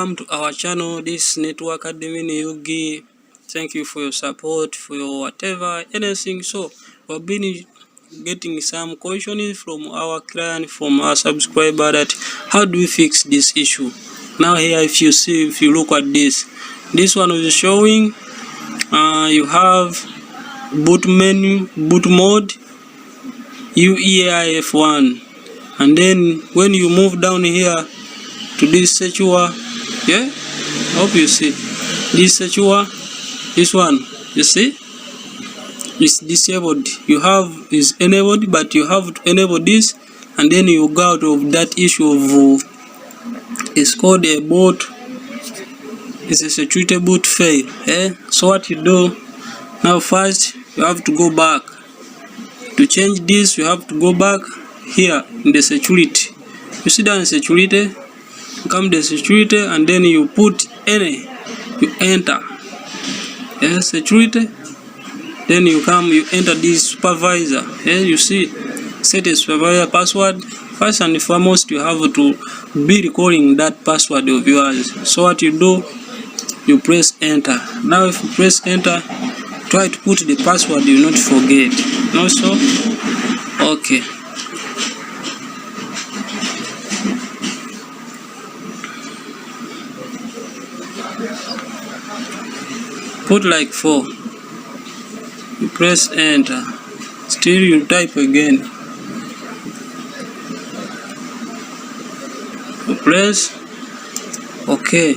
Welcome to our channel. This network admin Yugi. Thank you for your support, for your whatever, anything. So we've been getting some questions from our client, from our subscriber, that how do we fix this issue. Now here, if you look at this one is showing you have boot menu, boot mode, UEFI, and then when you move down here to this secure, yeah, hope you see this secure, this one, you see it's disabled. You have is enabled, but you have to enable this, and then you go out of that issue of it's called a boot, it's a security boot fail. So what you do now, first you have to go back to change this. You have to go back here in the security. You see down in security, come the security, and then you put any, you enter security, then you come, you enter this supervisor. You see, set a supervisor password. First and foremost, you have to be recalling that password of yours. So what you do, you press enter. Now if you press enter, try to put the password, you will not forget. No, so okay. Put like 4. You press enter. Still you type again. You press okay.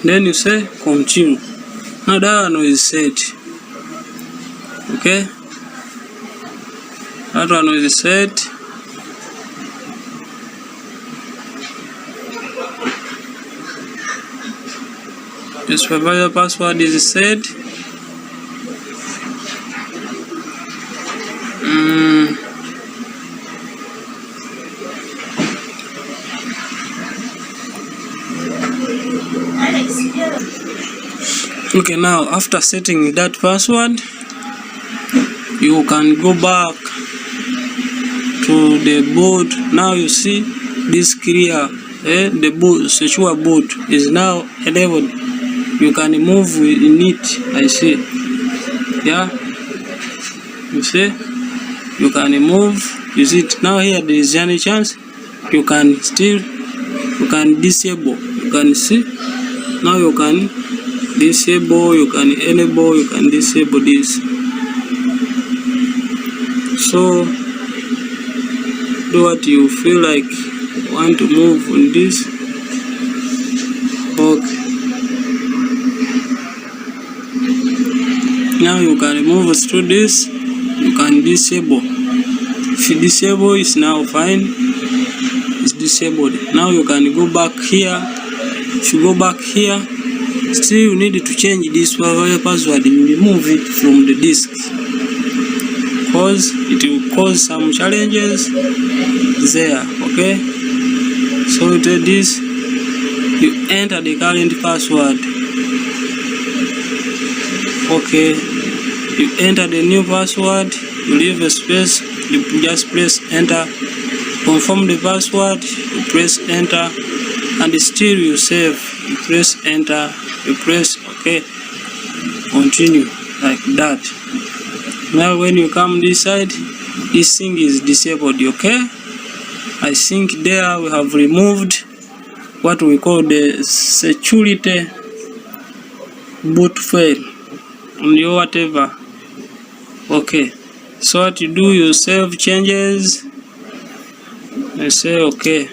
Then you say continue. Now that one is set. Okay. That one is set. The supervisor password is set. Okay, now after setting that password, you can go back to the boot. Now you see this clear, the boot, secure boot is now enabled. You can move in it. I see. Yeah, you see, you can move. You see it now. Here there is any chance you can disable. You can see now you can disable, you can enable, you can disable this. So do what you feel like you want to move on this. Okay. Now you can remove through this, you can disable. If you disable, it's now fine, it's disabled. Now you can go back here. If you go back here, still you need to change this password. You remove it from the disk, because it will cause some challenges there. Okay, so you do this, you enter the current password. Okay, you enter the new password, you leave a space, you just press enter, confirm the password, you press enter, and still you save, you press enter, you press okay, continue like that. Now when you come this side, this thing is disabled. Okay, I think there we have removed what we call the security boot fail on your whatever. Okay, so what you do, you save changes. I say okay.